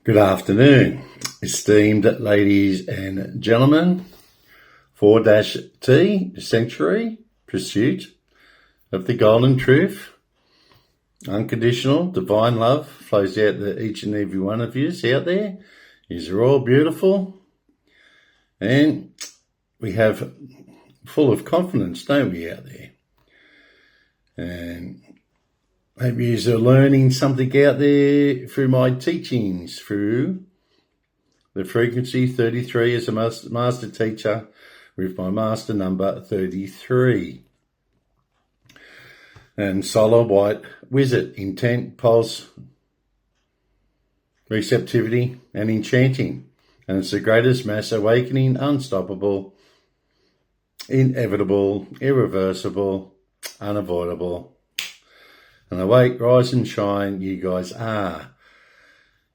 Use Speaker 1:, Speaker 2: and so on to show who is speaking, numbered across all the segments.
Speaker 1: Good afternoon, esteemed ladies and gentlemen. 4-T Century Pursuit of the Golden Truth. Unconditional divine love flows out to each and every one of you out there. You're all beautiful, and we have full of confidence, don't we, out there? And maybe you're learning something out there through my teachings, through the frequency 33 as a master teacher with my master number 33. And solar white wizard, intent, pulse, receptivity and enchanting. And it's the greatest mass awakening, unstoppable, inevitable, irreversible, unavoidable. And awake, rise and shine, you guys are.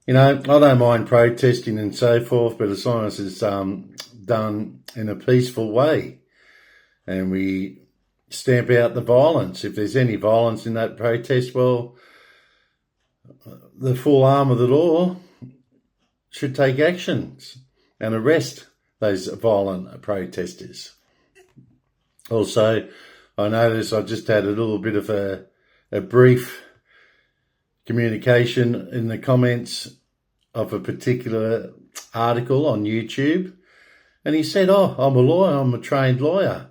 Speaker 1: You know, I don't mind protesting and so forth, but as long as it's done in a peaceful way and we stamp out the violence. If there's any violence in that protest, well, the full arm of the law should take actions and arrest those violent protesters. Also, I noticed I just had a little bit of a brief communication in the comments of a particular article on YouTube. And he said, I'm a lawyer, I'm a trained lawyer.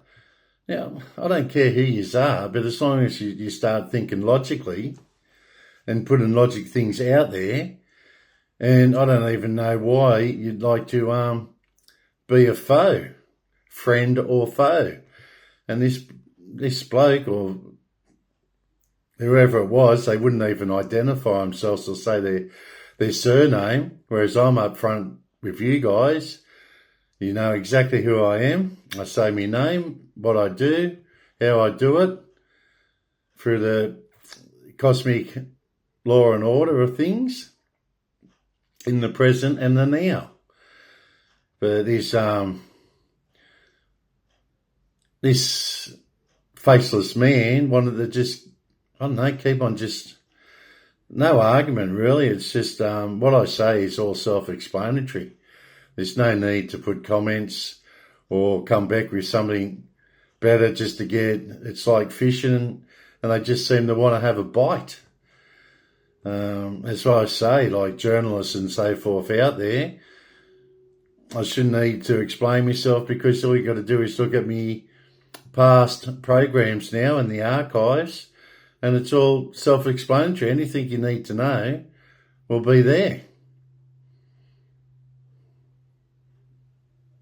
Speaker 1: Now, I don't care who you are, but as long as you start thinking logically and putting logic things out there, and I don't even know why you'd like to be a foe, friend or foe. And this bloke or whoever it was, they wouldn't even identify themselves or say their surname, whereas I'm up front with you guys. You know exactly who I am. I say my name, what I do, how I do it, through the cosmic law and order of things in the present and the now. But this faceless man wanted to just, I don't know, keep on just, no argument really. It's just what I say is all self-explanatory. There's no need to put comments or come back with something better just to get, it's like fishing and they just seem to want to have a bite. That's why I say, like journalists and so forth out there, I shouldn't need to explain myself because all you got to do is look at me past programs now in the archives and it's all self-explanatory. Anything you need to know will be there.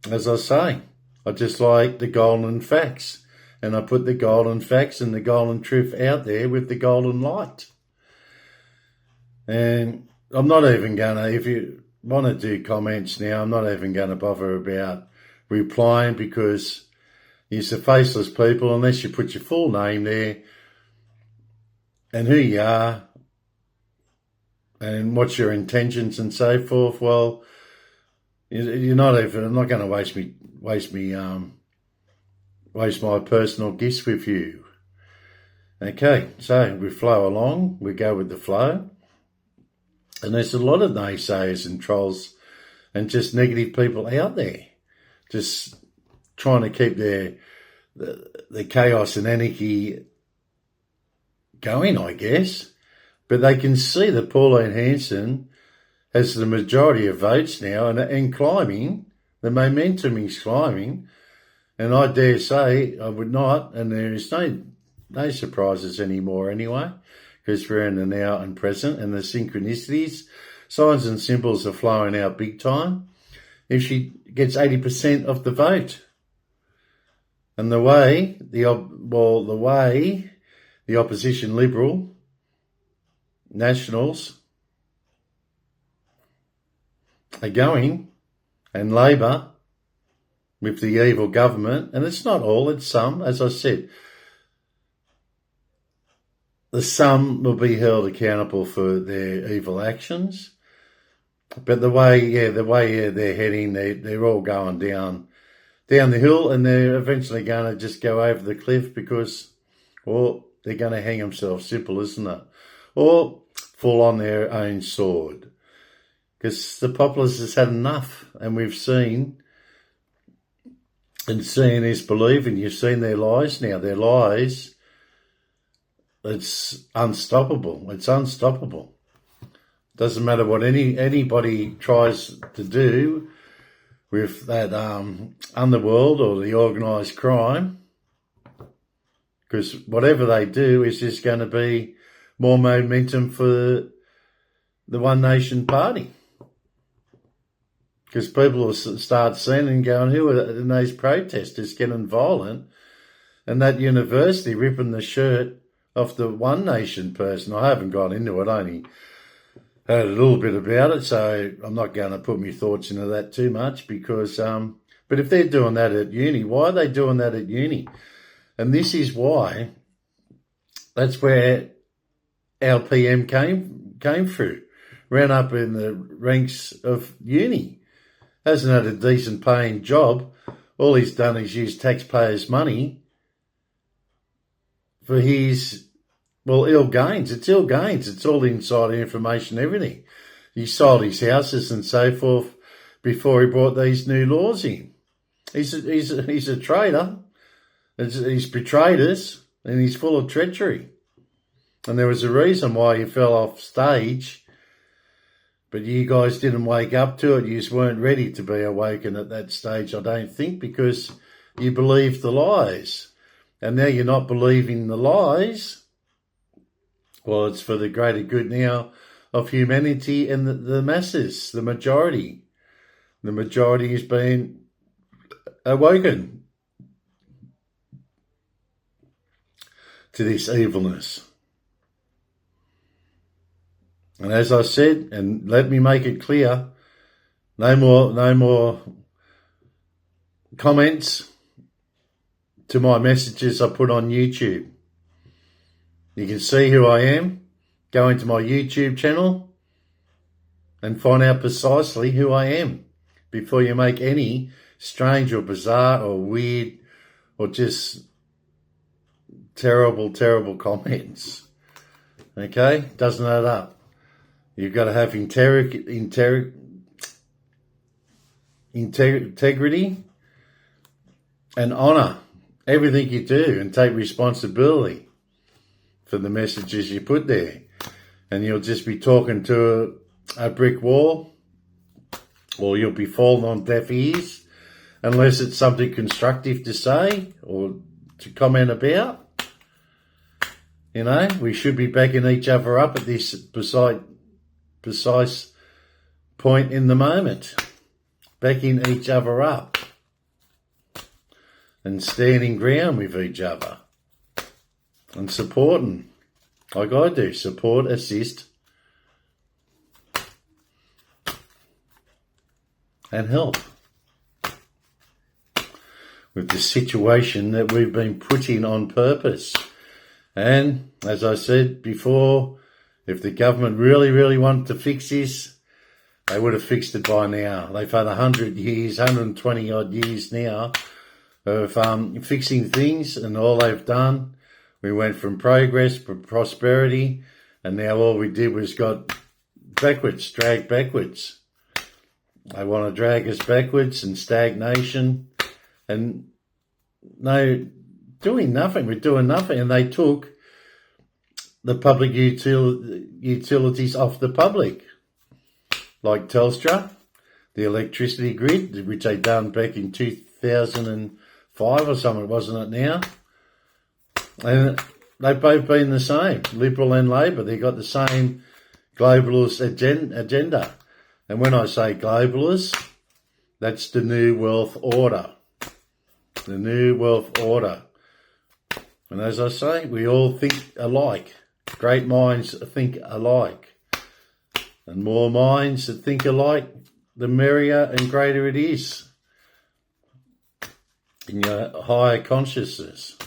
Speaker 1: As I say, I just like the golden facts and I put the golden facts and the golden truth out there with the golden light. And I'm not even going to, if you want to do comments now, I'm not even going to bother about replying because you're faceless people unless you put your full name there and who you are and what's your intentions and so forth. Well, you're not even, I'm not going to waste my personal gifts with you. Okay, so we flow along, we go with the flow. And there's a lot of naysayers and trolls and just negative people out there, just trying to keep the chaos and anarchy going, I guess. But they can see that Pauline Hanson has the majority of votes now and climbing. The momentum is climbing. And I dare say I would not, and there is no surprises anymore anyway, because we're in the now and present and the synchronicities, signs and symbols are flowing out big time. If she gets 80% of the vote. And the way the opposition Liberal, Nationals are going, and Labor with the evil government, and it's not all, it's some, as I said, the some will be held accountable for their evil actions. But the way they're heading, they're all going down the hill, and they're eventually going to just go over the cliff because, well, they're going to hang themselves. Simple, isn't it? Or fall on their own sword. because the populace has had enough, and we've seen, and seeing is believing. You've seen their lies now. Their lies, it's unstoppable. It's unstoppable. Doesn't matter what anybody tries to do with that underworld or the organised crime, because whatever they do is just going to be more momentum for the One Nation Party. Because people will start seeing and going, who are in those protesters getting violent? And that university ripping the shirt off the One Nation person. I haven't gone into it, I only heard a little bit about it, so I'm not going to put my thoughts into that too much because, but if they're doing that at uni, why are they doing that at uni? And this is why, that's where our PM came through, ran up in the ranks of uni. Hasn't had a decent paying job. All he's done is use taxpayers' money for his, well, ill gains. It's ill gains. It's all insider information, everything. He sold his houses and so forth before he brought these new laws in. He's a traitor. He's betrayed us, and he's full of treachery. And there was a reason why he fell off stage. But you guys didn't wake up to it. You just weren't ready to be awakened at that stage, I don't think, because you believed the lies. And now you're not believing the lies. Well, it's for the greater good now of humanity and the masses, the majority. The majority is being awoken to this evilness. And as I said, and let me make it clear, no more comments to my messages I put on YouTube. You can see who I am. Go into my YouTube channel and find out precisely who I am before you make any strange or bizarre or weird or just terrible, terrible comments. Okay? Doesn't add up. You've got to have integrity and honour everything you do and take responsibility for the messages you put there. And you'll just be talking to a brick wall, or you'll be falling on deaf ears unless it's something constructive to say or to comment about. You know, we should be backing each other up at this precise point in the moment, backing each other up and standing ground with each other and supporting, like I do, support, assist and help with the situation that we've been put in on purpose. And as I said before, if the government really, really wanted to fix this, they would have fixed it by now. They've had 100 years, 120 odd years now of fixing things, and all they've done, we went from progress to prosperity, and now all we did was got backwards, dragged backwards. They want to drag us backwards and stagnation, and no, doing nothing. We're doing nothing, and they took the public utilities off the public, like Telstra, the electricity grid, which they done back in 2005 or something, wasn't it now? And they've both been the same, Liberal and Labor. They've got the same globalist agenda. And when I say globalist, that's the New Wealth Order. The New Wealth Order. And as I say, we all think alike. Great minds think alike. And more minds that think alike, the merrier and greater it is in your higher consciousness.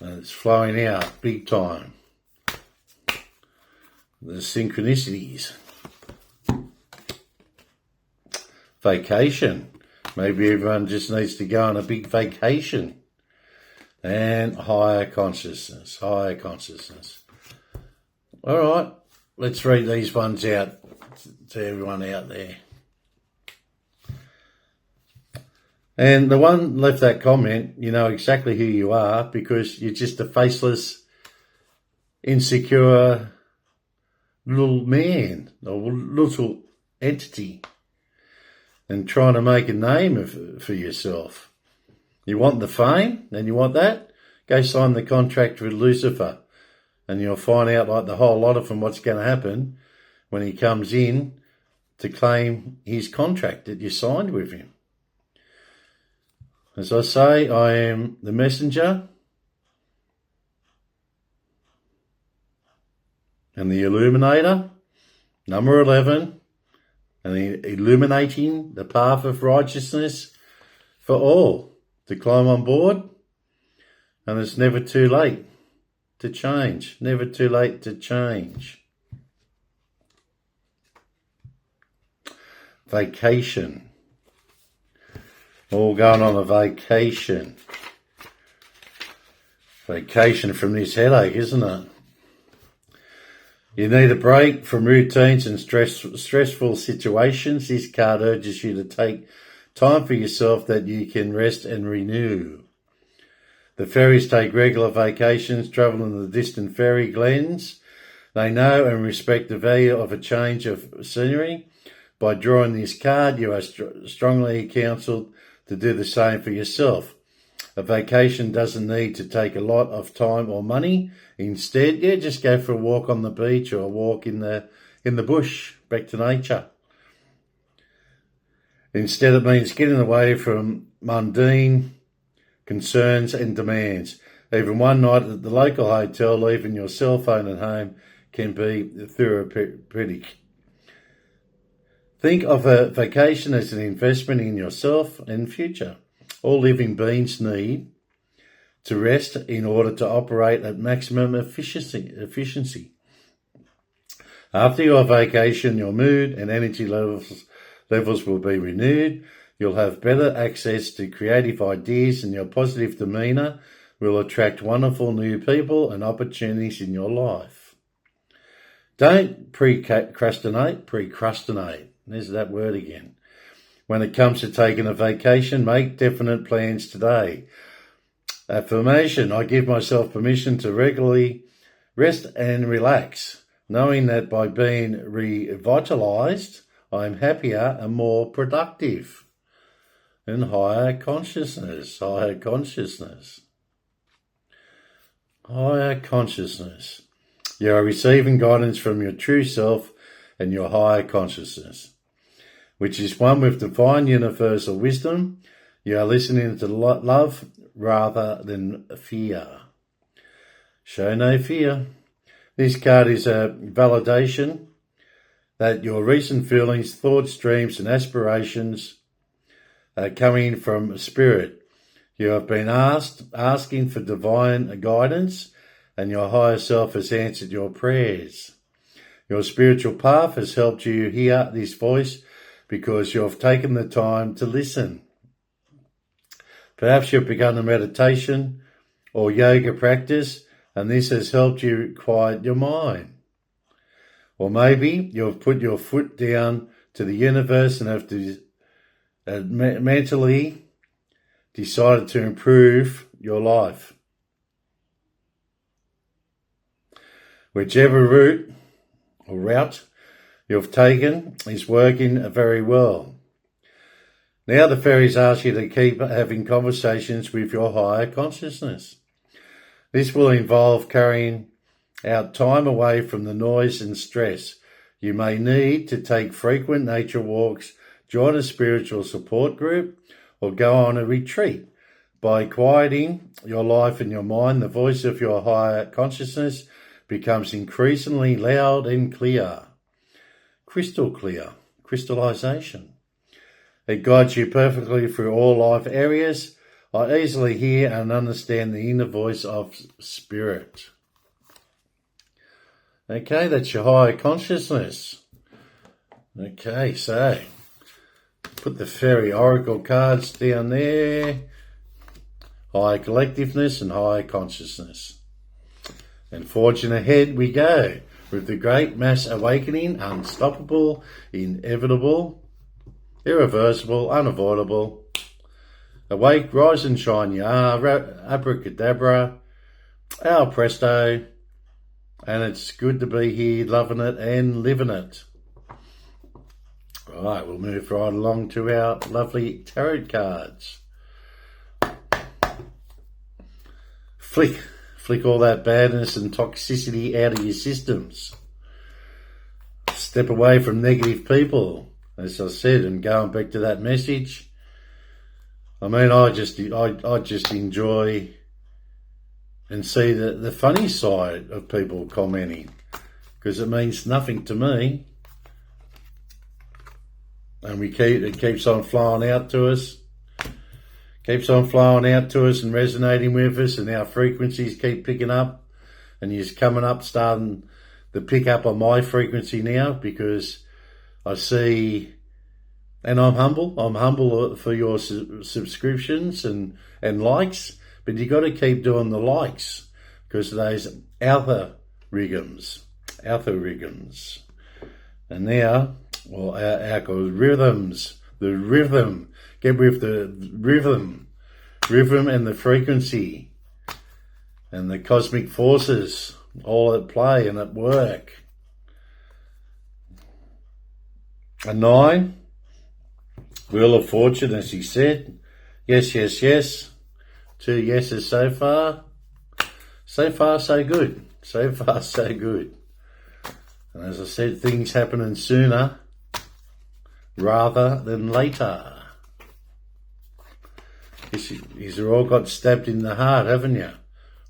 Speaker 1: And it's flowing out big time. The synchronicities. Vacation. Maybe everyone just needs to go on a big vacation. And higher consciousness, higher consciousness. All right, let's read these ones out. to everyone out there. And the one left that comment, you know exactly who you are, because you're just a faceless, insecure little man or little entity and trying to make a name for yourself. You want the fame and you want that? Go sign the contract with Lucifer and you'll find out, like the whole lot of them, what's going to happen when he comes in to claim his contract that you signed with him. As I say, I am the messenger and the illuminator, number 11, and illuminating the path of righteousness for all to climb on board. And it's never too late to change, never too late to change. Vacation. All going on a vacation. Vacation from this headache, isn't it? You need a break from routines and stressful situations. This card urges you to take time for yourself that you can rest and renew. The fairies take regular vacations, travel in the distant fairy glens. They know and respect the value of a change of scenery. By drawing this card, you are strongly counselled to do the same for yourself. A vacation doesn't need to take a lot of time or money. Instead, just go for a walk on the beach or a walk in the bush, back to nature. Instead, it means getting away from mundane concerns and demands. Even one night at the local hotel, leaving your cell phone at home, can be therapeutic. Think of a vacation as an investment in yourself and future. All living beings need to rest in order to operate at maximum efficiency. After your vacation, your mood and energy levels will be renewed. You'll have better access to creative ideas, and your positive demeanour will attract wonderful new people and opportunities in your life. Don't procrastinate. There's that word again. When it comes to taking a vacation, make definite plans today. Affirmation: I give myself permission to regularly rest and relax, knowing that by being revitalized, I am happier and more productive. And higher consciousness. You are receiving guidance from your true self and your higher consciousness, which is one with divine universal wisdom. You are listening to love rather than fear. Show no fear. This card is a validation that your recent feelings, thoughts, dreams and aspirations are coming from spirit. You have been asking for divine guidance, and your higher self has answered your prayers. Your spiritual path has helped you hear this voice because you have taken the time to listen. Perhaps you've begun a meditation or yoga practice, and this has helped you quiet your mind. Or maybe you've put your foot down to the universe and have mentally decided to improve your life. Whichever route you've taken is working very well. Now the fairies ask you to keep having conversations with your higher consciousness. This will involve carrying out time away from the noise and stress. You may need to take frequent nature walks, join a spiritual support group, or go on a retreat. By quieting your life and your mind, the voice of your higher consciousness becomes increasingly loud and clear. Crystal clear. Crystallization. It guides you perfectly through all life areas. I easily hear and understand the inner voice of spirit. Okay, that's your higher consciousness. Okay, so put the fairy oracle cards down there. Higher collectiveness and higher consciousness. And forging ahead we go. with the great mass awakening, unstoppable, inevitable, irreversible, unavoidable. Awake, rise and shine, you are, abracadabra, al presto, and it's good to be here, loving it and living it. Right, we'll move right along to our lovely tarot cards. Flick all that badness and toxicity out of your systems. Step away from negative people, as I said, and going back to that message. I mean, I just enjoy and see the funny side of people commenting, because it means nothing to me. And it keeps on flowing out to us. Keeps on flowing out to us and resonating with us, and our frequencies keep picking up. And you're coming up, starting to pick up on my frequency now, because I see, and I'm humble for your subscriptions and likes, but you got to keep doing the likes, because of those algorithms. And now, well, our rhythms, the rhythm, get with the rhythm and the frequency and the cosmic forces all at play and at work. A 9, Wheel of Fortune, as he said. Yes, yes, yes. 2 yeses so far. So far, so good. So far, so good. And as I said, things happening sooner rather than later. You've all got stabbed in the heart, haven't you?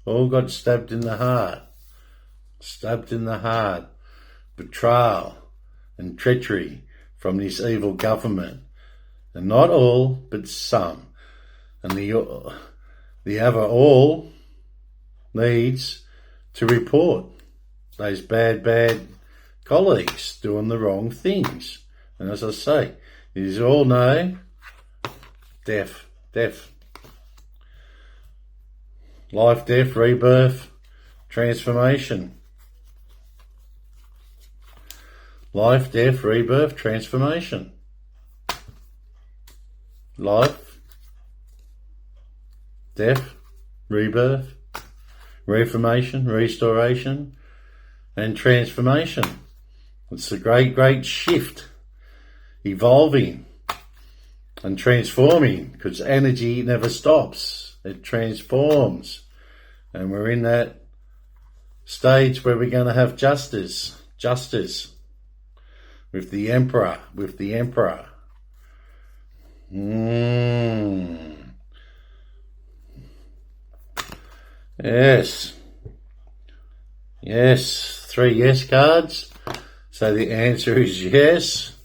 Speaker 1: All got stabbed in the heart. Stabbed in the heart. Betrayal and treachery from this evil government. And not all, but some. And the other all needs to report those bad colleagues doing the wrong things. And as I say, you all know, death. Life, death, rebirth, transformation. Life, death, rebirth, transformation. Life, death, rebirth, reformation, restoration, and transformation. It's a great shift, evolving and transforming, because energy never stops. It transforms. And we're in that stage where we're going to have justice with the emperor, Yes. 3 yes cards. So the answer is yes.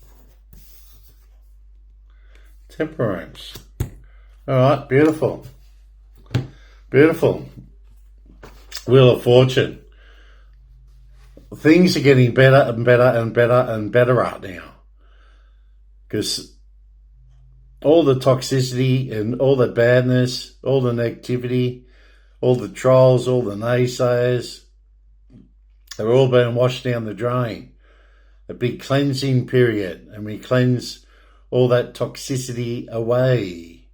Speaker 1: Temperance. All right, beautiful. Wheel of Fortune. Things are getting better and better right now, because all the toxicity and all the badness, all the negativity, all the trolls, all the naysayers, they're all being washed down the drain. A big cleansing period, and we cleanse all that toxicity away.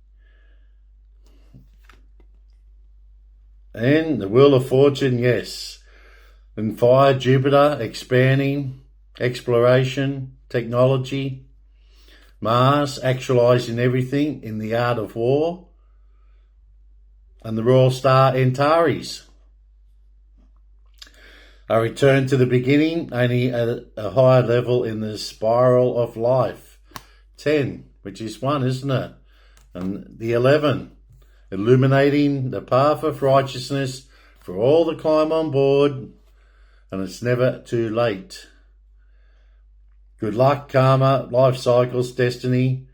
Speaker 1: And the Wheel of Fortune, yes. And fire, Jupiter, expanding, exploration, technology. Mars, actualising everything in the art of war. And the Royal Star, Antares. A return to the beginning, only at a higher level in the spiral of life. 10, which is 1, isn't it? And the 11, illuminating the path of righteousness for all to climb on board, and it's never too late. Good luck, karma, life cycles, destiny,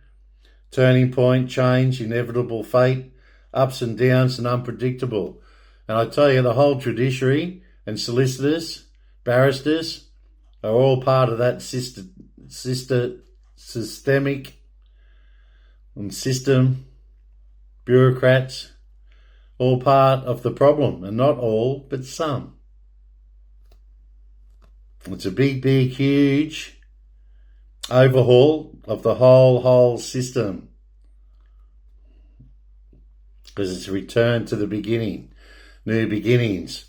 Speaker 1: turning point, change, inevitable fate, ups and downs and unpredictable. And I tell you, the whole judiciary and solicitors, barristers, are all part of that systemic and system, bureaucrats, all part of the problem, and not all, but some. It's a big, huge overhaul of the whole system. Because it's a return to the beginning, new beginnings.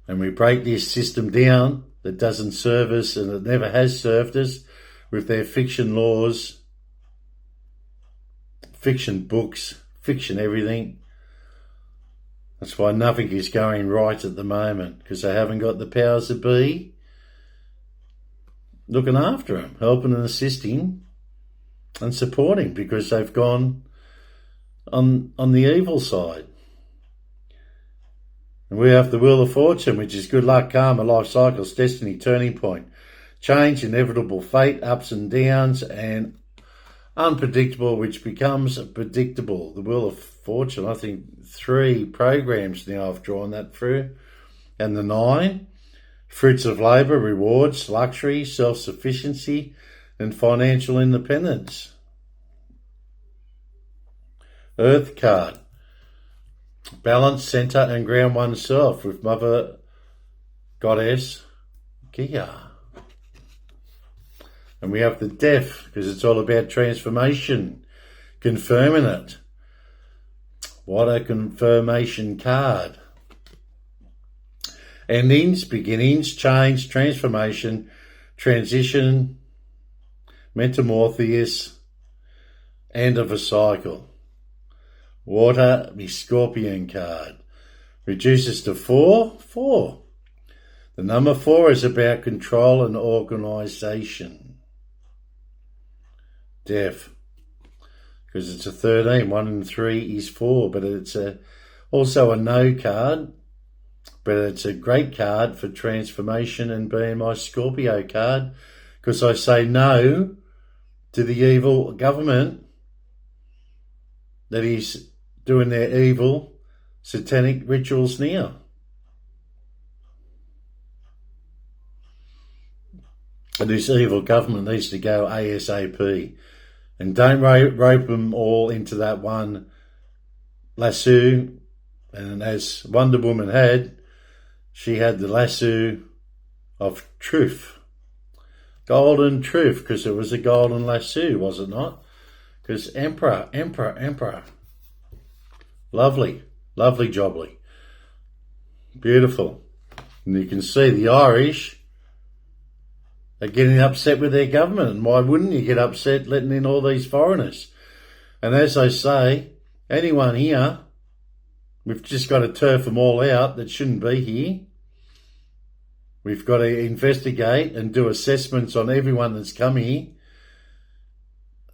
Speaker 1: And we break this system down that doesn't serve us and it never has served us with their fiction laws, fiction books, fiction everything. That's why nothing is going right at the moment, because they haven't got the powers that be looking after them, helping and assisting and supporting, because they've gone on the evil side. And we have the Wheel of Fortune, which is good luck, karma, life cycles, destiny, turning point, change, inevitable fate, ups and downs, and unpredictable, which becomes predictable. The Wheel of Fortune, I think 3 programs now I've drawn that through. And the 9, fruits of labour, rewards, luxury, self-sufficiency, and financial independence. Earth card, balance, centre, and ground oneself with Mother Goddess Gaia. And we have the Death, because it's all about transformation, confirming it. What a confirmation card. Endings, beginnings, change, transformation, transition, metamorphosis, end of a cycle. Water, the Scorpion card. Reduces to 4. The number 4 is about control and organisation. Death. Because it's a 13. 1 and 3 is 4. But it's also a no card. But it's a great card for transformation and being my Scorpio card. Because I say no to the evil government that is doing their evil satanic rituals now. And this evil government needs to go ASAP. And don't rope them all into that one lasso. And as Wonder Woman had, she had the lasso of truth. Golden truth, because it was a golden lasso, was it not? Because Emperor. Lovely jobbly. Beautiful. And you can see the Irish are getting upset with their government. And why wouldn't you get upset letting in all these foreigners? And as I say, anyone here, we've just got to turf them all out that shouldn't be here. We've got to investigate and do assessments on everyone that's come here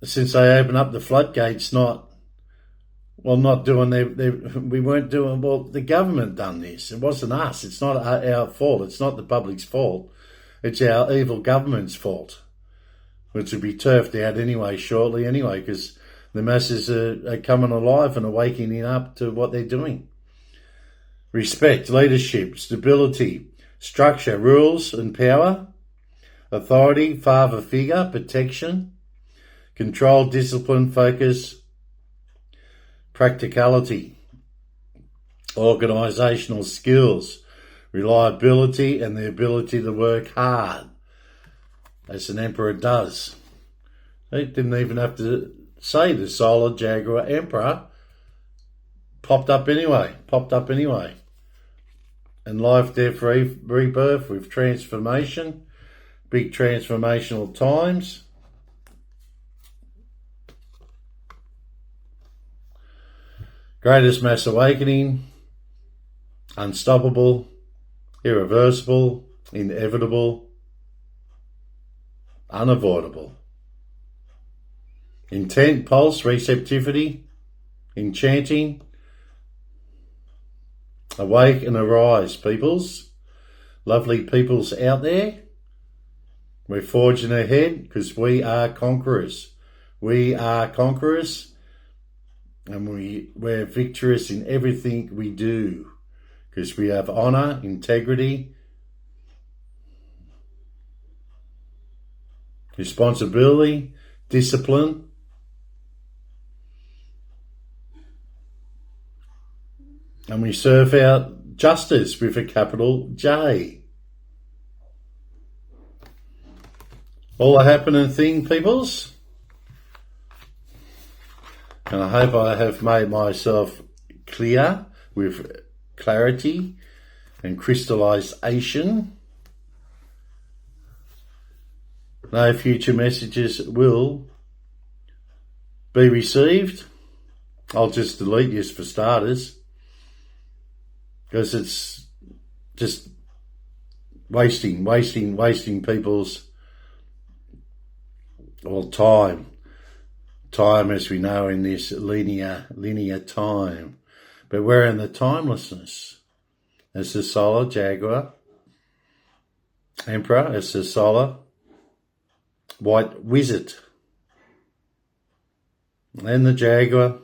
Speaker 1: since they opened up the floodgates, we weren't doing, the government done this. It wasn't us. It's not our fault. It's not the public's fault. It's our evil government's fault, which will be turfed out anyway, shortly anyway, because the masses are coming alive and are waking up to what they're doing. Respect, leadership, stability, structure, rules and power, authority, father figure, protection, control, discipline, focus, practicality, organisational skills, reliability and the ability to work hard, as an emperor does. They didn't even have to say the Solar Jaguar Emperor popped up anyway. And life, death, rebirth with transformation, big transformational times. Greatest mass awakening, unstoppable, irreversible, inevitable, unavoidable. Intent, pulse, receptivity, enchanting. Awake and arise, peoples. Lovely peoples out there. We're forging ahead because we are conquerors. We are conquerors. And we're victorious in everything we do because we have honour, integrity, responsibility, discipline, and we serve out justice with a capital J. all a happening thing, peoples. And I hope I have made myself clear with clarity and crystallization. No future messages will be received. I'll just delete this for starters, because it's just wasting people's time. Time, as we know, in this linear time. But we're in the timelessness. It's the solar Jaguar Emperor. It's the solar White Wizard. And the Jaguar,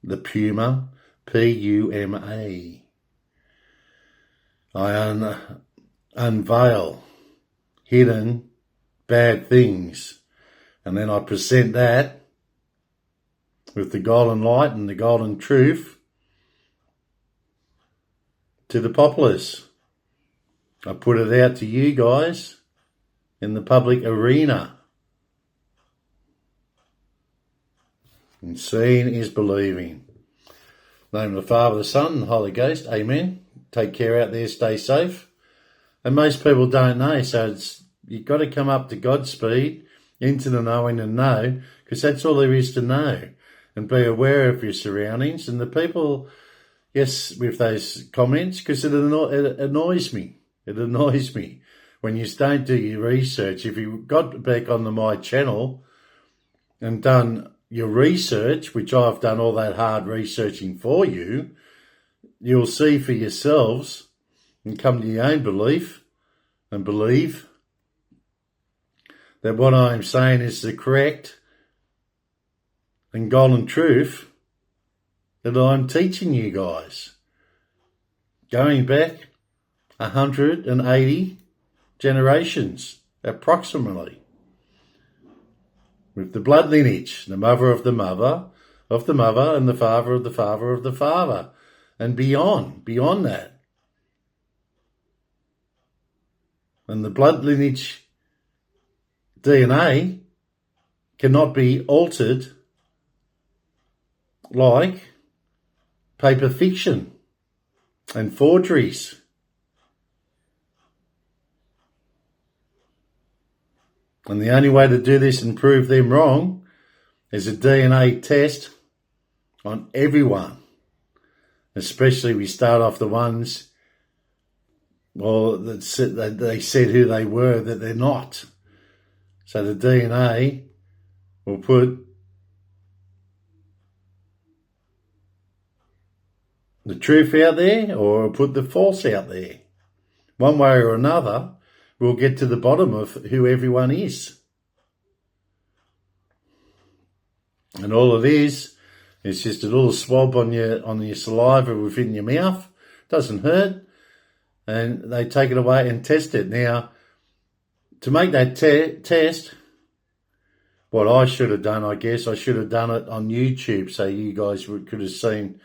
Speaker 1: the Puma, P-U-M-A. I unveil hidden bad things, and then I present that with the golden light and the golden truth to the populace. I put it out to you guys in the public arena. And seeing is believing. In the name of the Father, the Son, and the Holy Ghost. Amen. Take care out there. Stay safe. And most people don't know, so you've got to come up to God's speed, into the knowing and know, because that's all there is to know. And be aware of your surroundings. And the people, yes, with those comments, because it annoys me. It annoys me when you don't do your research. If you got back on my channel and done your research, which I've done all that hard researching for you, you'll see for yourselves and come to your own belief and believe that what I'm saying is the correct and golden truth that I'm teaching you guys. Going back 180 generations, approximately. With the blood lineage, the mother of the mother of the mother, and the father of the father of the father, and beyond that. And the blood lineage DNA cannot be altered like paper fiction and forgeries. And the only way to do this and prove them wrong is a DNA test on everyone. Especially we start off the ones, well, that they said who they were, that they're not. So the DNA will put the truth out there, or put the false out there. One way or another, we'll get to the bottom of who everyone is. And all it is just a little swab on your saliva within your mouth. Doesn't hurt. And they take it away and test it. Now, to make that test, what I should have done, I guess, I should have done it on YouTube so you guys could have seen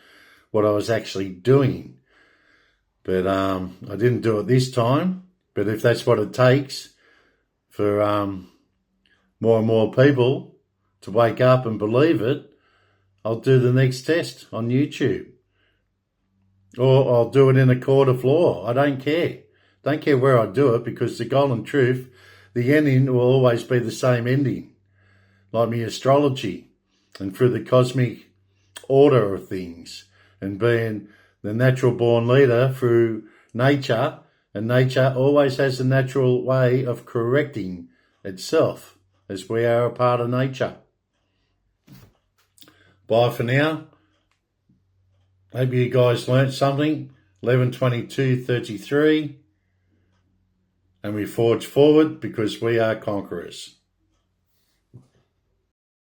Speaker 1: what I was actually doing. But I didn't do it this time. But if that's what it takes for more and more people to wake up and believe it, I'll do the next test on YouTube. Or I'll do it in a court of law. I don't care. Don't care where I do it, because the golden truth, the ending will always be the same ending. Like me astrology and through the cosmic order of things, and being the natural born leader through nature. And nature always has a natural way of correcting itself, as we are a part of nature. Bye for now. Hope you guys learnt something. 11/22/33. And we forge forward, because we are conquerors.